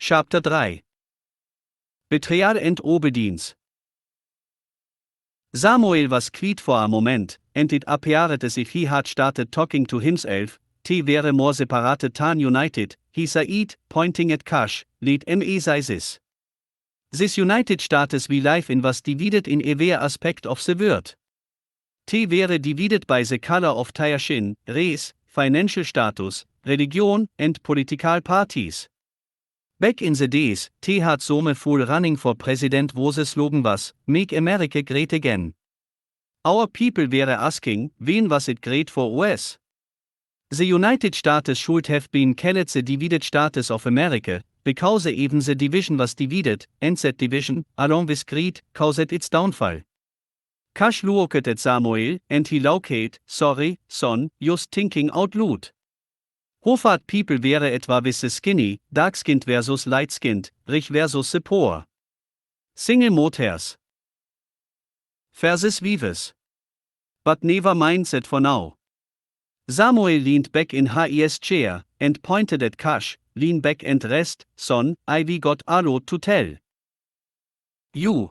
Chapter 3 Betrayal and Obedience. Samuel was quiet for a moment, and it appeared as if he had started talking to himself. Te wäre more separated than united, he said, pointing at Cush, let me say this. This united status we live in was divided in every aspect of the word. Te wäre divided by the color of their skin, race, financial status, religion, and political parties. Back in the days, Te had some fool running for president whose slogan was, Make America Great Again. Our people were asking, when was it great for US? The United States should have been called the divided status of America, because even the division was divided, and that division, along with greed, caused its downfall. Cush looked at Samuel, and he laughed, sorry, son, just thinking out loud. Hofart people were etwa with the skinny, dark-skinned versus light-skinned, rich versus the poor. Single mothers. Versus vives. But never mind that for now. Samuel leaned back in his chair, and pointed at Cush, lean back and rest, son, I've got a lot to tell you.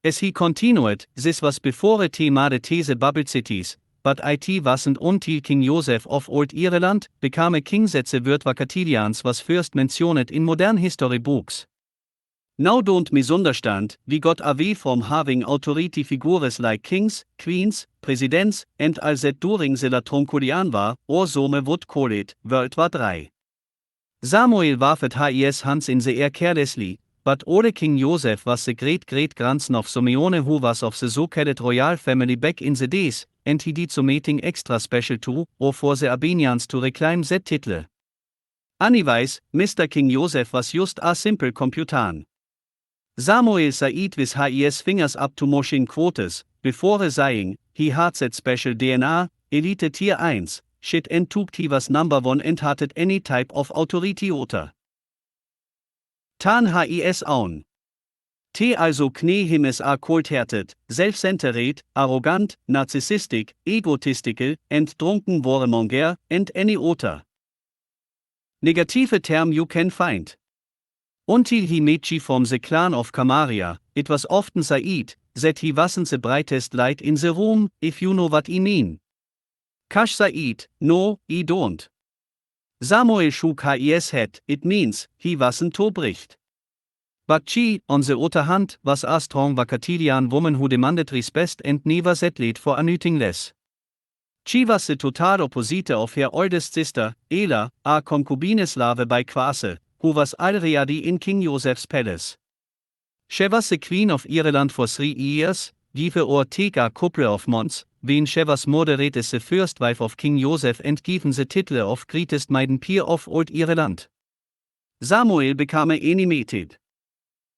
As he continued, this was before Te made the bubble cities, but it wasn't until King Joseph of Old Ireland became a king that the word Wakatilians was first mentioned in modern history books. Now don't misunderstand, we got away from having authority figures like kings, queens, presidents, and all that during the Tronkulian war, or some would call it, World War III. Samuel warfed his hands in the air carelessly, but old King Joseph was the great-great-grandson of Simeone who was of the so-called royal family back in the days, and he did something extra special too, or for the Abenians to reclaim that title. Anyways, Mr. King Joseph was just a simple Kompyutan. Samuel said with his fingers up to motion quotas, before saying, he had that special DNA, Elite Tier 1, shit and took he was number 1 and had any type of authority oder. Tan his own. Te also kne him es a cold-hearted, self-centered, arrogant, narcissistic, egotistical, and drunken warmonger, and any other negative term you can find. Until he met she from the clan of Camaria, it was often said that he wasn't the brightest light in the room, if you know what I mean. Cush said, no, I don't. Samuel shook his head, it means, he wasn't too bright. But she, on the other hand, was a strong Wakatilian woman who demanded respect and never settled for anything less. She was the total opposite of her oldest sister, Ela, a concubine slave by Quase, who was already in King Joseph's palace. She was the queen of Ireland for 3 years, give or take a couple of months, when she was murdered as the first wife of King Joseph and given the title of greatest maiden peer of Old Ireland. Samuel became animated.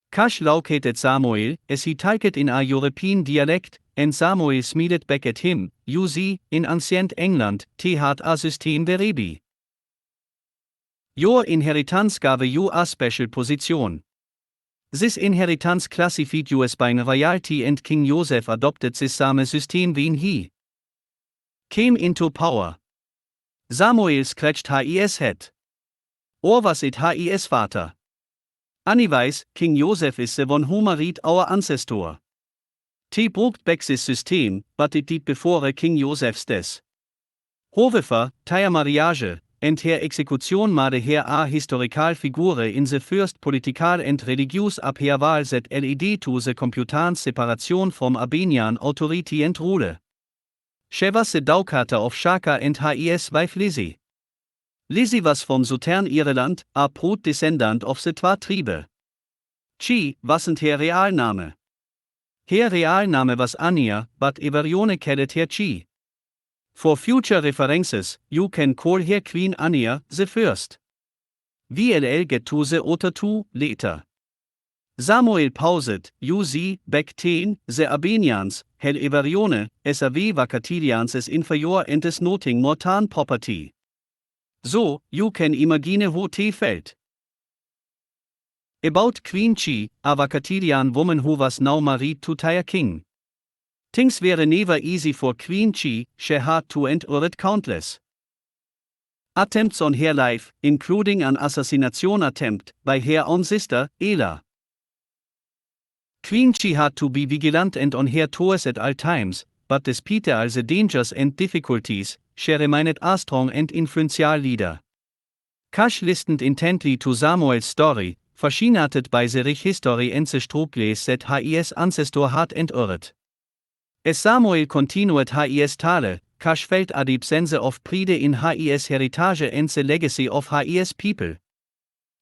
Cush looked at Samuel, as he talked in a European dialect, and Samuel smiled back at him, you see, in ancient England, te had a system whereby your inheritance gave you a special position. This inheritance classified you as by royalty and King Joseph adopted this same system when he came into power. Samuel scratched his head. Or was it his father? Anyways, King Joseph is the one who married our ancestor. Te brought back this system, but it did before King Joseph's death. However, their marriage, and her execution made her a historical figure in the first political and religious upheaval that led to the Kompyutans' separation from Abenian authority and rule. She was the daughter of Shaka and his wife Lizzie. Lizzie was from Southern Ireland, a proud descendant of the Twa tribe. She wasn't her real name. Her real name was Anya, but Everyone called her Chi. For future references, you can call her Queen Anya the First. We'll get to the other two later. Samuel paused, you see, back then, the Abenians had Everyone as a Wakatilians as inferior and as nothing more than property. So, you can imagine how Te felt. About Queen Chi, a Wakatilian woman who was now married to their king. Things were never easy for Queen Chi, she had to endure it countless Attempts on her life, including an assassination attempt by her own sister, Ela. Queen Chi had to be vigilant and on her toes at all times, but despite all the dangers and difficulties, she remained a strong and influential leader. Cush listened intently to Samuel's story, fascinated by the rich history and the struggles that his ancestor had endured. As Samuel continued his tale, Cush felt a deep sense of pride in his heritage and the legacy of his people.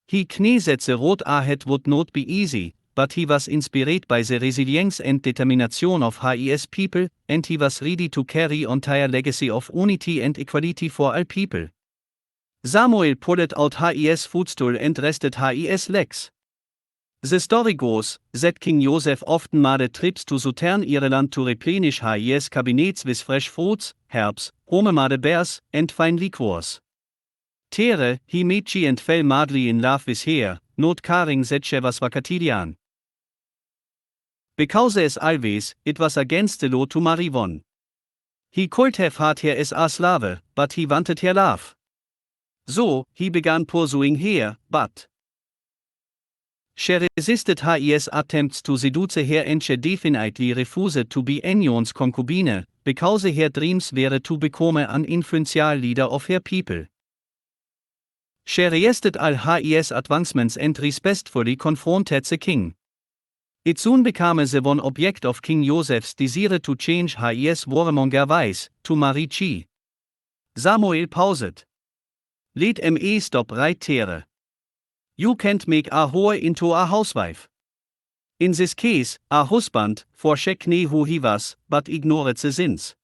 He knew that the road ahead would not be easy, but he was inspired by the resilience and determination of his people, and he was ready to carry on their legacy of unity and equality for all people. Samuel pulled out his footstool and rested his legs. The story goes that King Joseph often made trips to southern Ireland to replenish his cabinets with fresh fruits, herbs, homemade beers, and fine liqueurs. Tere, he met she and fell madly in love with her, not caring that she was Wakatilian. Because as always, it was against the law to marry one. He could have had her as a slave, but he wanted her love. So, he began pursuing her, but she resisted his attempts to seduce her and she definitely refused to be anyone's concubine, because her dreams were to become an influential leader of her people. She resisted all his advancements and respectfully confronted the king. It soon became the one object of King Joseph's desire to change his warmonger ways, to marry Chi. Samuel paused. Let me stop right there. You can't make a whore into a housewife. In this case, a husband, for she knew who he was, but ignored the sins.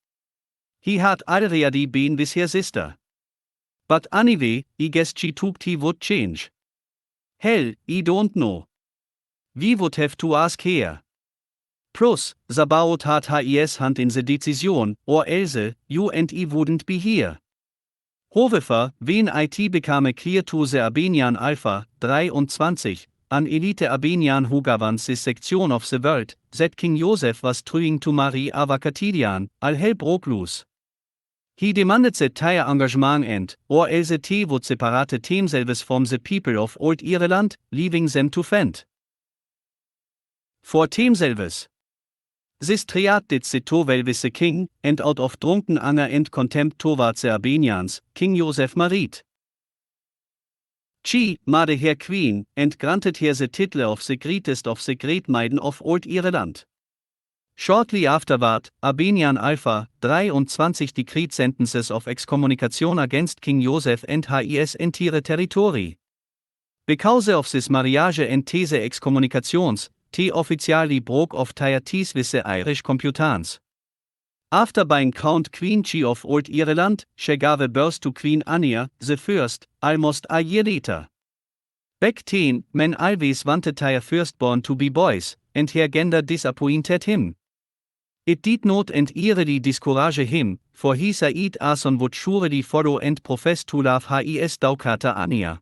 He had already been with her sister. But anyway, I guess she thought he would change. Hell, I don't know. We would have to ask her. Plus, Sabaoth had his hand in the decision, or else, you and I wouldn't be here. However, when it became clear to the Abenian Alpha 23, an elite Abenian who governs this section of the world, that King Joseph was trying to marry a Wakatilian, all hell broke loose. He demanded that their engagement end, or else he would separate themselves from the people of Old Ireland, leaving them to fend for themselves. This triad did so well with the king, and out of drunken anger and contempt towards the Abenians, King Joseph married Chi, made her queen, and granted her the title of the greatest of the great maiden of Old Ireland. Shortly afterward, Abenian Alpha 23 decreed sentences of excommunication against King Joseph and his entire territory. Because of this marriage and these excommunications, he officially broke off their ties with the Irish Kompyutans. After being crowned Queen Chi of Old Ireland, she gave birth to Queen Anya I, almost a year later. Back then, men always wanted their firstborn to be boys, and her gender disappointed him. It did not entirely discourage him, for he said a son would surely follow and profess to love his daughter Anya.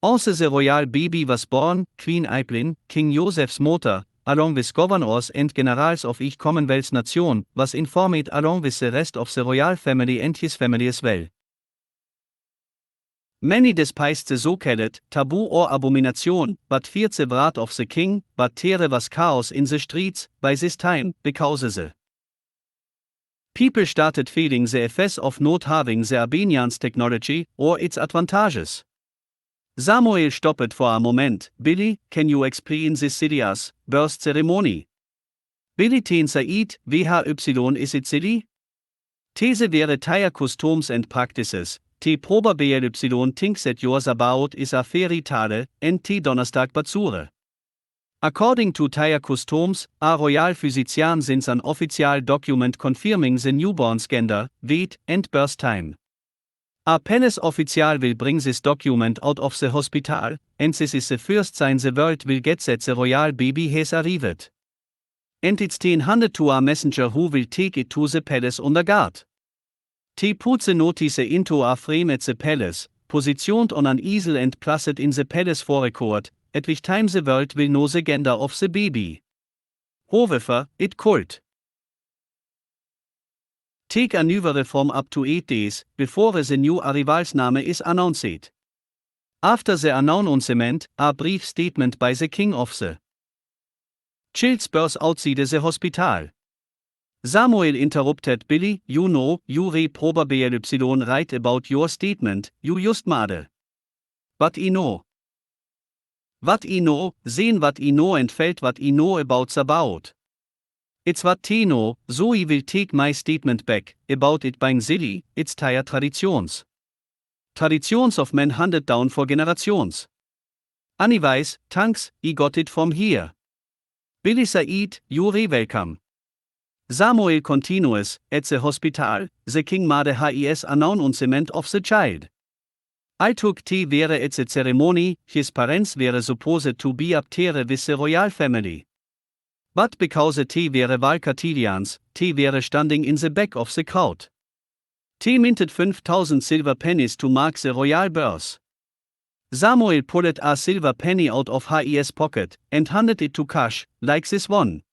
Also the royal baby was born, Queen Eibhlin, King Joseph's mother, along with governors and generals of each Commonwealth nation, was informed along with the rest of the royal family and his family as well. Many despised the so-called taboo or abomination, but feared the wrath of the king, but there was chaos in the streets by this time, because the people started feeling the effects of not having the Abenians' technology or its advantages. Samuel stopped for a moment. Billy, can you explain this serious birth ceremony? Billy ten said, VHY is it silly? These wäre tire customs and practices. T probably thinks that your Sabaoth is a fairy tale, and T Donnerstag Batsure. According to tire customs, a royal physician sends an official document confirming the newborn's gender, weight, and birth time. A palace official will bring this document out of the hospital, and this is the first sign the world will get that the royal baby has arrived. And it's handed to a messenger who will take it to the palace under guard. He puts the notice into a frame at the palace, positioned on an easel and placed in the palace forecourt, at which time the world will know the gender of the baby. However, it could Take a new reform up to 8 days, before the new arrivalsname is announced. After the announcement, a brief statement by the king of the chills burst outside the hospital. Samuel interrupted Billy, you know, you probably right about your statement, you just made. But I know. What I know, sehen what I know and felt what I know about Sabaoth. It's what I know, so I will take my statement back, about it being silly, it's tire traditions. Traditions of men handed down for generations. Anyways, thanks, I got it from here. Billy said, you're welcome. Samuel continues, at the hospital, the king made his announcement of the child. I took tea were at the ceremony, his parents were supposed to be up there with the royal family. But because the tea were Wakatilians, tea were standing in the back of the crowd. Tea minted 5,000 silver pennies to mark the royal birth. Samuel pulled a silver penny out of his pocket, and handed it to Cush, like this one.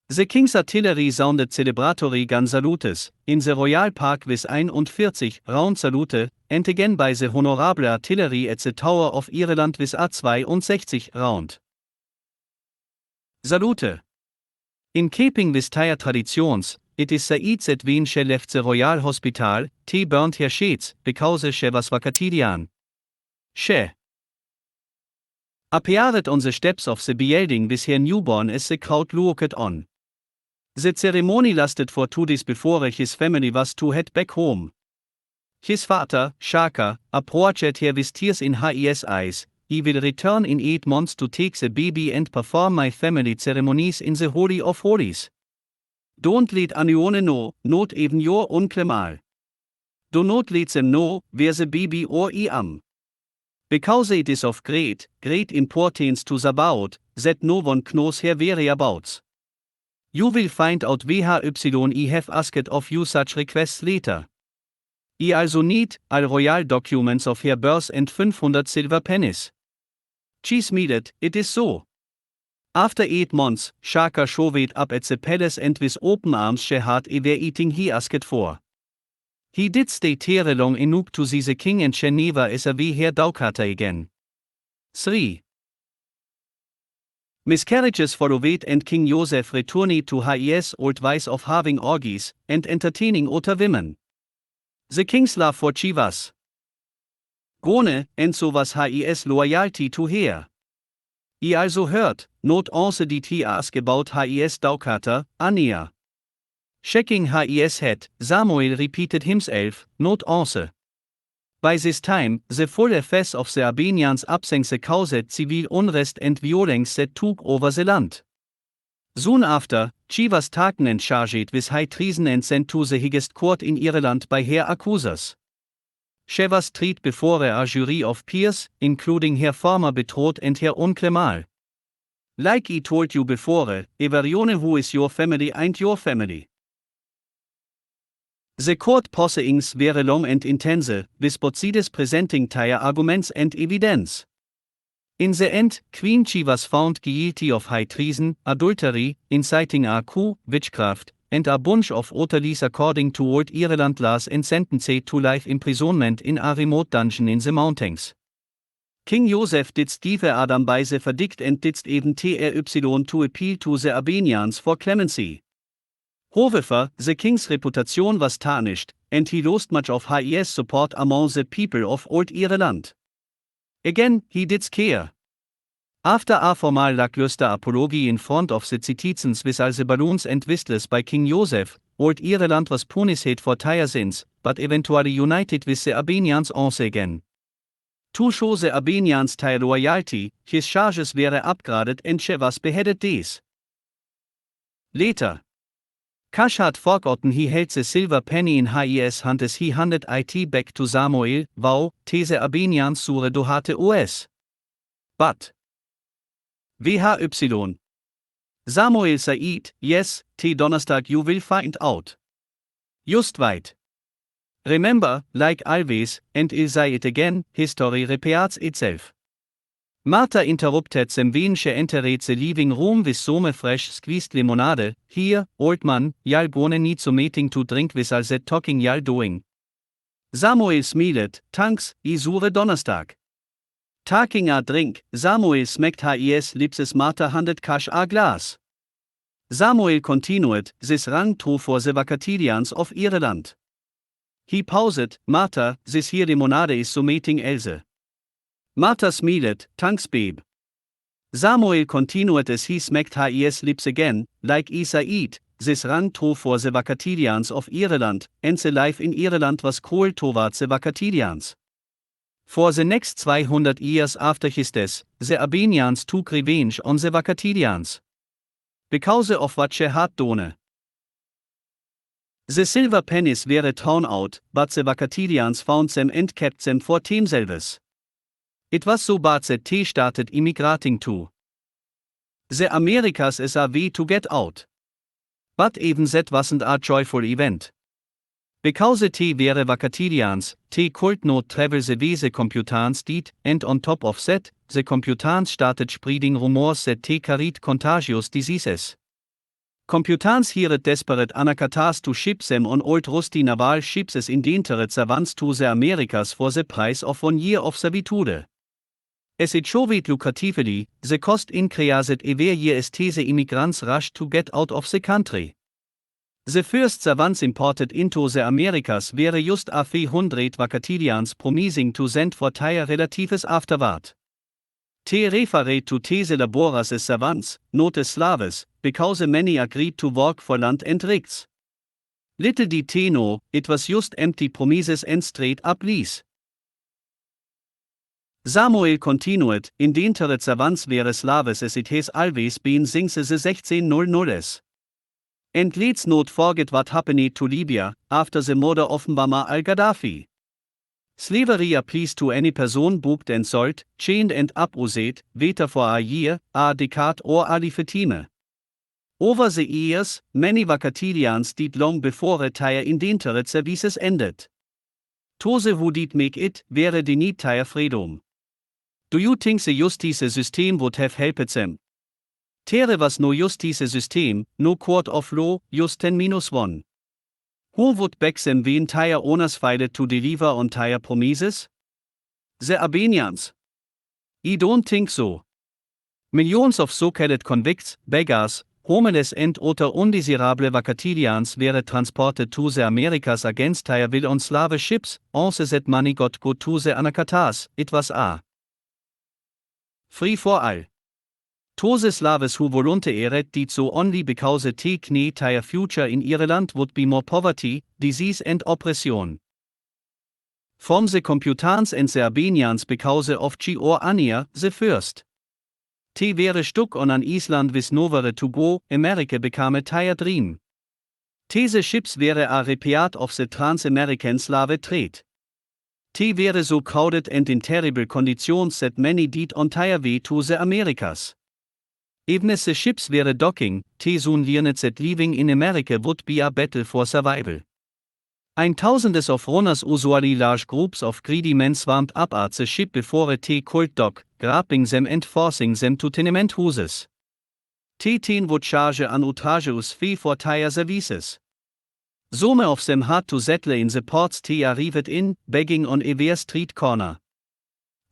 The king's artillery sounded celebratory gun salutes, in the royal park with 41 round salute, and again by the honorable artillery at the Tower of Ireland with a 62 round salute. In keeping with tire traditions, it is said that when she left the royal hospital, she burned her sheets, because she was Wakatilian. She appeared on the steps of the building with her newborn as the crowd looked on. The ceremony lasted for 2 days before his family was to head back home. His father, Shaka, approached her with tears in his eyes. He will return in 8 months to take the baby and perform my family ceremonies in the Holy of Holies. Don't let anyone know, not even your uncle Mal. Do not let them know where the baby or I am. Because it is of great importance to Sabaoth, that no one knows her whereabouts. You will find out why I have asked of you such requests later. I also need all royal documents of her birth and 500 silver pennies. She smiled, it is so. After 8 months, Shaka showed up at the palace and with open arms she had everything he asked for. He did stay there long enough to see the king and she never is away her daughter again. 3. Miscarriages followed and King Joseph returned to his old ways of having orgies and entertaining other women. The king's love for she was gone, and so was his loyalty to her. He also heard, not also did he ask about his daughter, Ania. Shaking his head, Samuel repeated himself, not also. By this time, the full effects of the Abenians absence caused civil unrest and violence that took over the land. Soon after, she was taken and charged with high treason and sent to the highest court in Ireland by her accusers. She was tried before a jury of peers, including her former betrothed and her uncle Mal. Like I told you before, everyone who is your family ain't your family. The court proceedings were long and intense, with both sides presenting their arguments and evidence. In the end, Queen She was found guilty of high treason, adultery, inciting a coup, witchcraft, and a bunch of other lies according to old Ireland laws and sentenced to life imprisonment in a remote dungeon in the mountains. King Joseph didst give Adam by the verdict and didst even try to appeal to the Abenians for clemency. However, the king's reputation was tarnished, and he lost much of his support among the people of old Ireland. Again, he did care. After a formal lackluster apology in front of the citizens with all the balloons and whistles by King Joseph, old Ireland was punished for their sins, but eventually united with the Abenians once again. To show the Abenians their loyalty, his charges were upgraded and she was beheaded days later. Cush had forgotten he held the silver penny in his hand as he handed it back to Samuel, wow, the Abenians sure do hatte os. But VHY. Samuel said, yes, Donnerstag you will find out. Just wait. Remember, like always, and I'll say it again, history repeats itself. Martha interrupted them vinche enterate the living room with some fresh squeezed lemonade. Here, old man, y'all gonna need some meeting to drink with all that talking y'all doing. Samuel smiled, thanks, I sure Donnerstag. Taking a drink, Samuel smacked his lips as Martha handed Cush a glass. Samuel continued, this rang true for the Wakatilians of Ireland. He paused, Martha, this here lemonade is so meeting Else. Martha smiled, thanks babe. Samuel continued as he smacked his lips again, like I said, this rang true for the Wakatilians of Ireland, and the life in Ireland was cruel towards the Wakatilians. For the next 200 years after his death, the Abenians took revenge on the Wakatilians. Because of what they had done. The silver pennies were thrown out, but the Wakatilians found them and kept them for themselves. It was so bad that they started immigrating too. The Americas is a way to get out. But even that wasn't a joyful event. Because they were Wakatilians, they could not travel the way the Kompyutans did, and on top of that, the Kompyutans started spreading rumors that they carried contagious diseases. Kompyutans hired desperate Anakataas to ship them on old rusty naval ships as endangered savants to the Americas for the price of 1 year of servitude. As it showed lucratively, the cost increased every year as the immigrants rushed to get out of the country. The first savants imported into the Americas were just a 300 Wakatilians promising to send for their relatives afterward. They referred to these laborers as savants, not as slaves, because many agreed to work for land and rights. Little did they know, it was just empty promises and straight up lies. Samuel continued, endangered savants were slaves as it has always been since the 1600s. And let's not forget what happened to Libya, after the murder of Muammar al-Gaddafi. Slavery applies to any person booked and sold, chained and abused, whether for a year, a decade or a lifetime. Over the years, many Wakatilians did long before their endangered services ended. Those who did make it, were denied their freedom. Do you think the justice system would have helped them? There was no justice system, no court of law, just 10-1. Who would back them when their owners failed to deliver on their promises? The Abenians. I don't think so. Millions of so-called convicts, beggars, homeless and other undesirable Wakatilians were transported to the Americas against their will on slave ships, also that money got go to the Anakataas, it was a free for all. Those slaves who volunteered did so only because they knew their future in Ireland would be more poverty, disease and oppression. From the Kompyutans and the Abenians because of Gehorsam the first. They were stuck on an island with nowhere to go, America became their dream. These ships were a repeat of the trans-American slave trade. They were so crowded and in terrible conditions that many died on their way to the Americas. Even as the ships were docking, they soon learned that living in America would be a battle for survival. Thousands of runners, usually large groups of greedy men, swarmed up at the ship before they could dock, grabbing them and forcing them to tenement houses. They would charge an outrageous fee for their services. Some of them had to settle in the ports they arrived in, begging on every street corner.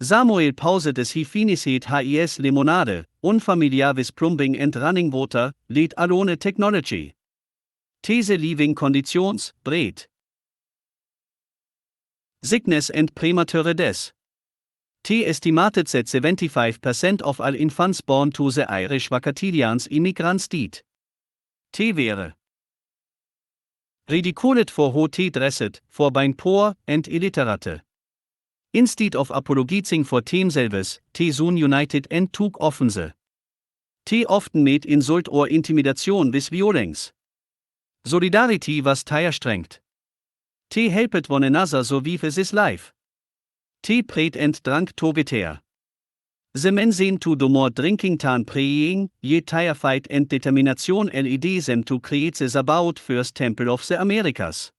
Samuel paused as he finished his lemonade, unfamiliar with plumbing and running water, let alone technology. These living conditions, bread, sickness and premature death. They estimated that 75% of all infants born to the Irish Wakatilians immigrants died. They were ridiculed for how they dressed, for being poor and illiterate. Instead of apologizing for themselves, they soon united and took offense. They often made insult or intimidation with violence. Solidarity was their strength. They helped one another so wie this life. They prayed and drank together. The men seemed to do more drinking than praying, yet their fight and determination led them to create the Sabaoth first temple of the Americas.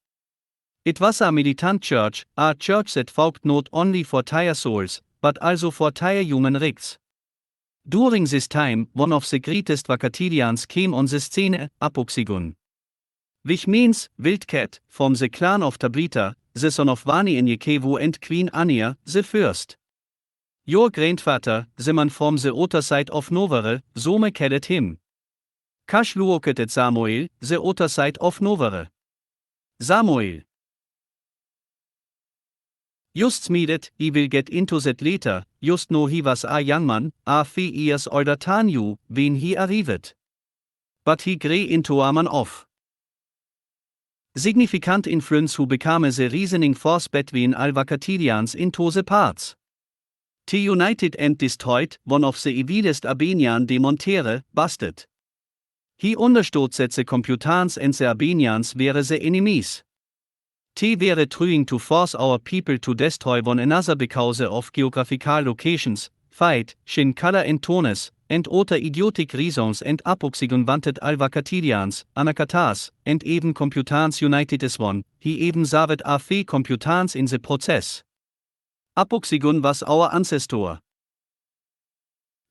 It was a militant church, a church that fought not only for their souls, but also for their human rights. During this time, one of the greatest Wakatilians came on the scene, Abooksigun. Which means, wildcat, from the clan of Tabita, the son of Wanyenyekevu and Queen Ania, the first. Your grandfather, the man from the other side of Novare, some called him. Cush looked at Samuel, the other side of Novare. Samuel. Just smiled, he will get into that later, just know he was a young man, a few years older than you, when he arrived. But he grew into a man of significant influence who became the reasoning force between all Wakatilians into the parts. He united and destroyed one of the evilest Abenians de Montere, busted. He understood that the Kompyutans and the Abenians were the enemies. They were trying to force our people to destroy one another because of geographical locations, fight, skin color and tones, and other idiotic reasons, and Abooksigun wanted all Wakatilians, Anakataas, and even Kompyutans united as one. He even saved a few Kompyutans in the process. Abooksigun was our ancestor,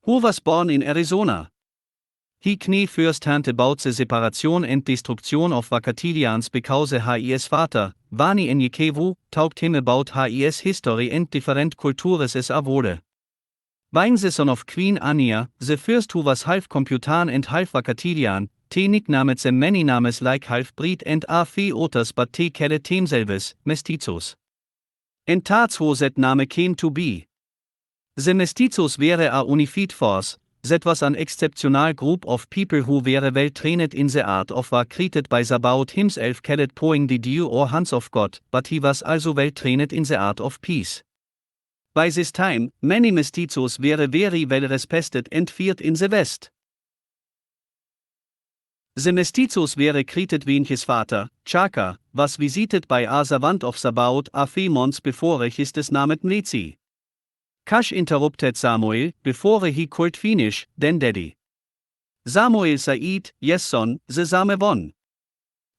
who was born in Arizona. He knew firsthand about the separation and destruction of Wakatilians because his father, Wanyenyekevu, taught him about his history and different cultures as a whole. Being the son of Queen Ania, the first who was half Kompyutan and half Wakatilian, he nicknamed them many names like half-breed and a few others, but he called themselves Mestizos. And that's how that name came to be. The Mestizos were a unified force. That was an exceptional group of people who were well trained in the art of war, created by Sabaoth himself, called poing the dew or hands of God, but he was also well trained in the art of peace. By this time, many Mestizos were very well respected and feared in the West. The Mestizos were created when his father, Chaka, was visited by a servant of Sabaoth a few months before his named Mlezi. Cush interrupted Samuel, before he could finish, then daddy. Samuel said, yes son, the same one.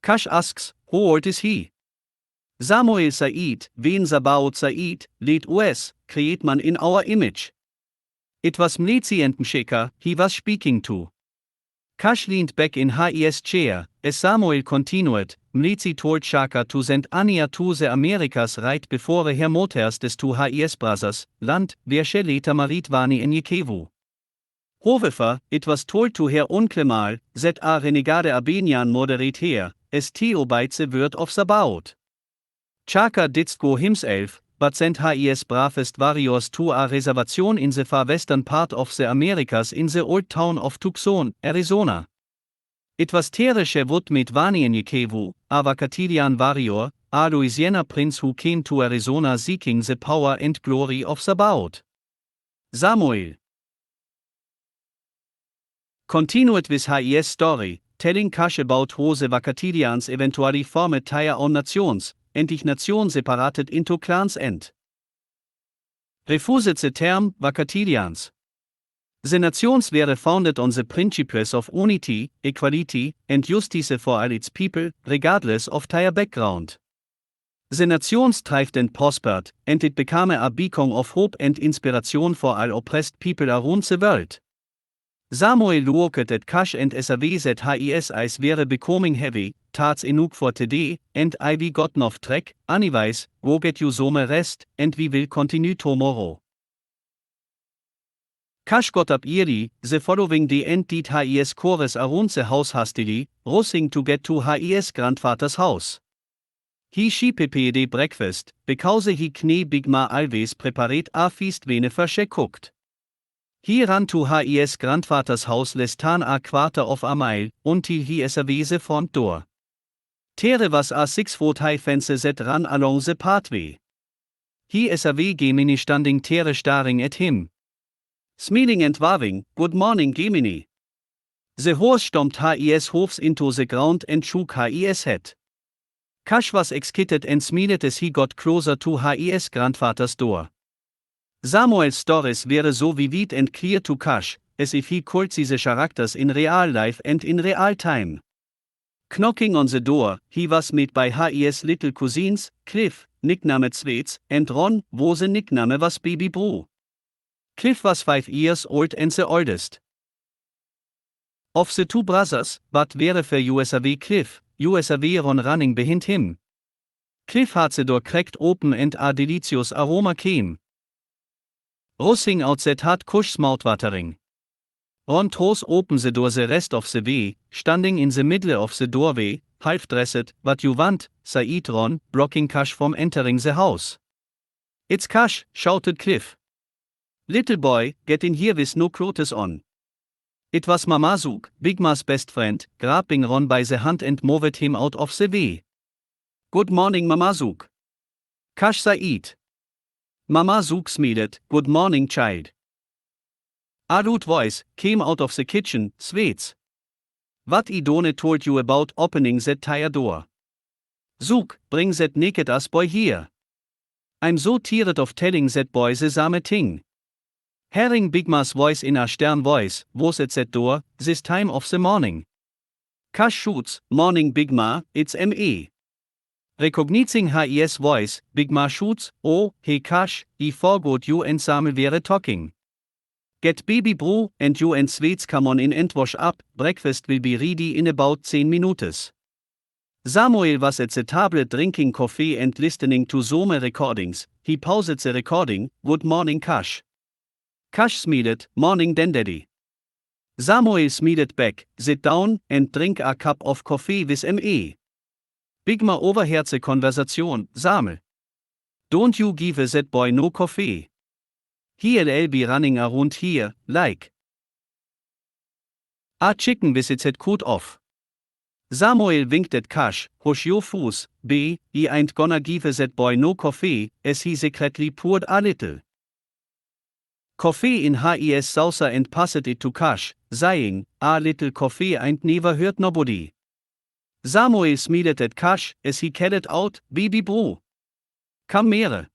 Cush asks, how old is he? Samuel said, when Sabaoth said, let us create man in our image. It was Mlezi and Msheka he was speaking to. Cush leaned back in his chair. As Samuel continued, Mlezi told Chaka to send Ania to the Americas right before her motors des to his brothers, land, where she later married Wanyenyekevu. However, it was told to her uncle Mal, that a renegade Abenian moderate her, as he obeyed the word of Sabaoth. Chaka did go himself, but sent his bravest warriors to a reservation in the far western part of the Americas in the old town of Tucson, Arizona. It was Teresche wood mit Wanyenyekevu, a Wakatilian warrior, a Louisiana prince who came to Arizona seeking the power and glory of Sabaoth. Samuel continued with his story, telling Cush about how the Wakatilians eventually formed their own nations, and each nation separated into clans and refused the term Wakatilians. The nations were founded on the principles of unity, equality, and justice for all its people, regardless of their background. The nations thrived and prospered, and it became a beacon of hope and inspiration for all oppressed people around the world. Samuel looked at Cush and saw that his eyes were becoming heavy. That's enough for today, and we got off track. Anyways, go get you some rest, and we will continue tomorrow. Cush got up early the following day and did his chorus around the house hastily, rushing to get to his grandfather's house. He prepared breakfast, because he knew Big Ma always prepared a feast whenever she cooked. He ran to his grandfather's house less than a quarter of a mile, until he saw the front door. There was a 6-foot-high fence that ran along the pathway. He saw Gemini standing there staring at him. Smiling and waving, good morning Gemini. The horse stomped his hoofs into the ground and shook his head. Cush was excited and smiled as he got closer to his grandfather's door. Samuel's stories were so vivid and clear to Cush, as if he could see the characters in real life and in real time. Knocking on the door, he was met by his little cousins, Cliff, nicknamed Sweets, and Ron, wo the nickname was Baby Bro. Cliff was 5 years old and the oldest of the 2 brothers, but wherever USAV Cliff, USAV Ron running behind him. Cliff had the door cracked open and a delicious aroma came rushing out that had Cush's mouth watering. Ron throws open the door the rest of the way, standing in the middle of the doorway, half-dressed. What you want, said Ron, blocking Cush from entering the house. It's Cush, shouted Cliff. Little boy, get in here with no clothes on. It was Mama Zook, Big Ma's best friend, grabbing Ron by the hand and moved him out of the way. Good morning, Mama Zook. Cush said. Mama Zook smiled, good morning, child. A loud voice came out of the kitchen, Sweets. What I done told you about opening that tire door? Zook, bring that Anakataas boy here. I'm so tired of telling that boy the same thing. Hearing Big Ma's voice in a stern voice, was at that door, this time of the morning. Cush shoots, morning Big Ma, it's M.E. Recognizing his voice, Big Ma shoots, oh, hey Cush, I forgot you and Samuel were talking. Get baby brew, and you and Sweets come on in and wash up, breakfast will be ready in about 10 minutes. Samuel was at the table drinking coffee and listening to some recordings. He paused the recording, good morning Cush. Cush smiled, morning then daddy. Samuel smiled back, sit down, and drink a cup of coffee with M.E. Big Ma overheard the conversation, Samuel. Don't you give that boy no coffee. He'll be running around here, like a chicken with its head cut off. Samuel winked at Cush, hush your foos, B, he ain't gonna give that boy no coffee, as he secretly poured a little coffee in his saucer and passed it to Cush, saying, a little coffee ain't never hurt nobody. Samuel smiled at Cush, as he carried out, baby brew. Come mere.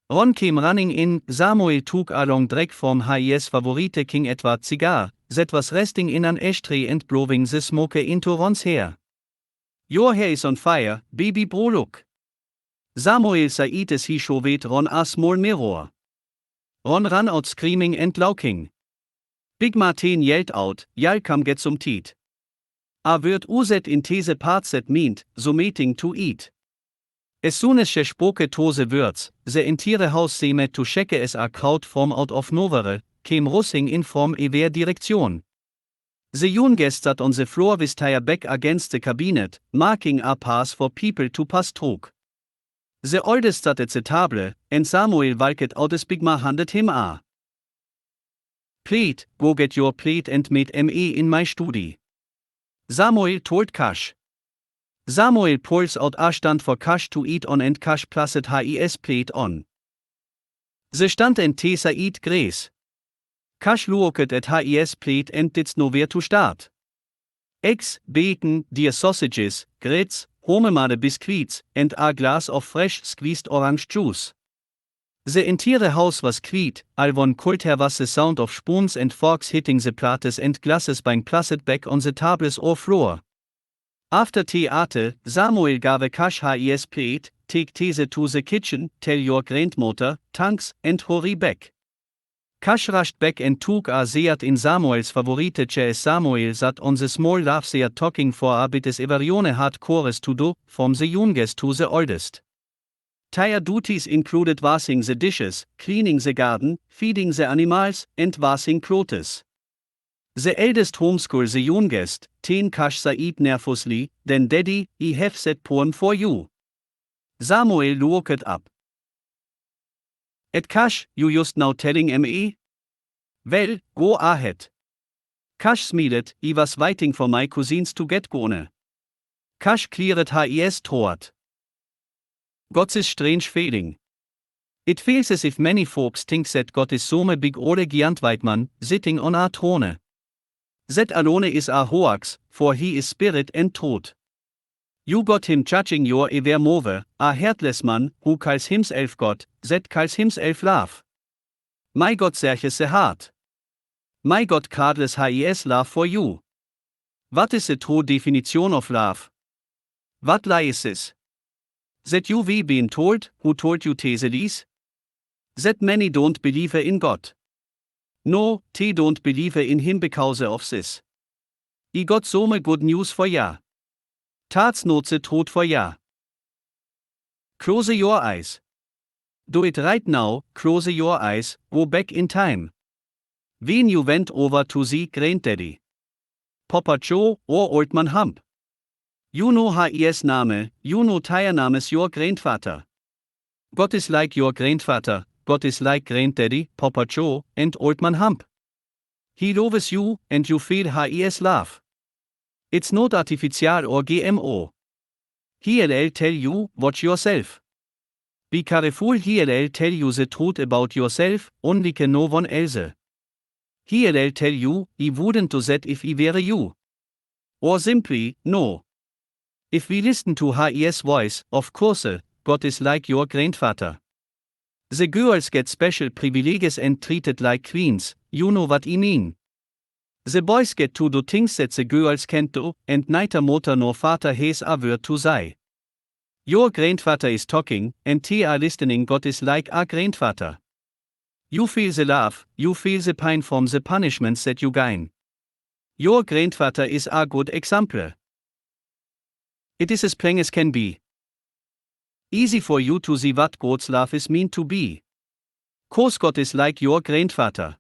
Ron came running in, Samuel took a long drag from his favorite King Edward cigar, that was resting in an ashtray and blowing the smoke into Ron's hair. Your hair is on fire, baby brew look. Samuel said as he showed Ron a small mirror. Ron ran out screaming and laughing. Big Martin yelled out, y'all come get some teeth. A word used in these parts that meant, something to eat. As soon as she spoke those words, the entire house seemed to shake as a crowd from out of nowhere came rushing in from every direction. The young guest sat on the floor with their back against the cabinet, marking a path for people to pass through. The oldest sat at the table, and Samuel walked out as Big Ma handed him a plate. Go get your plate and meet M.E. in my study. Samuel told Cush. Samuel pulls out a stand for Cush to eat on and Cush placed his plate on. The stand and Tessa eat grace. Cush looked at his plate and didn't know where to start. Eggs, bacon, deer sausages, grits, homemade biscuits, and a glass of fresh squeezed orange juice. The entire house was quiet, all one could hear was the sound of spoons and forks hitting the plates and glasses being placed back on the tables or floor. After tea ate, Samuel gave Cush his plate, take Tessa to the kitchen, tell your grandmother, thanks, and hurry back. Cush rushed back and took a seat in Samuel's favorite chair as Samuel sat on the small laugh chair talking for a bit as everyone had chorus to do, from the youngest to the oldest. Their duties included washing the dishes, cleaning the garden, feeding the animals, and washing clothes. The eldest homeschooled the youngest, teen Cush said nervously, then daddy, I have that poem for you. Samuel looked up. At Cush, you just now telling M.E.? Well, go ahead. Cush smiled, I was waiting for my cousins to get gone. Cush cleared his throat. Got this strange feeling. It feels as if many folks think that God is some big old giant white man, sitting on a throne. That alone is a hoax, for he is spirit and truth. You got him judging your every move, a heartless man, who calls himself God, that calls himself love. My God searches the heart. My God cradles his love for you. What is the true definition of love? What lie is this? That you we been told, who told you these? That many don't believe in God. No, they don't believe in him because of this. I got some good news for ya. That's not the truth for ya. Close your eyes. Do it right now, close your eyes, go back in time. When you went over to see Granddaddy, Papa Joe or Old Man Hump. You know his name, you know their name is your grandfather. God is like your grandfather, God is like Granddaddy, Papa Joe, and Old Man Hump. He loves you, and you feel his love. It's not artificial or GMO. He'll tell you, watch yourself. Be careful, he'll tell you the truth about yourself, only no one else. He'll tell you, I wouldn't do that if I were you. Or simply, no. If we listen to his voice, of course, God is like your grandfather. The girls get special privileges and treated like queens, you know what I mean. The boys get to do things that the girls can't do, and neither mother nor father has a word to say. Your grandfather is talking, and they are listening. God is like a grandfather. You feel the love, you feel the pain from the punishments that you gain. Your grandfather is a good example. It is as plain as can be. Easy for you to see what God's love is meant to be. 'Cause God is like your grandfather.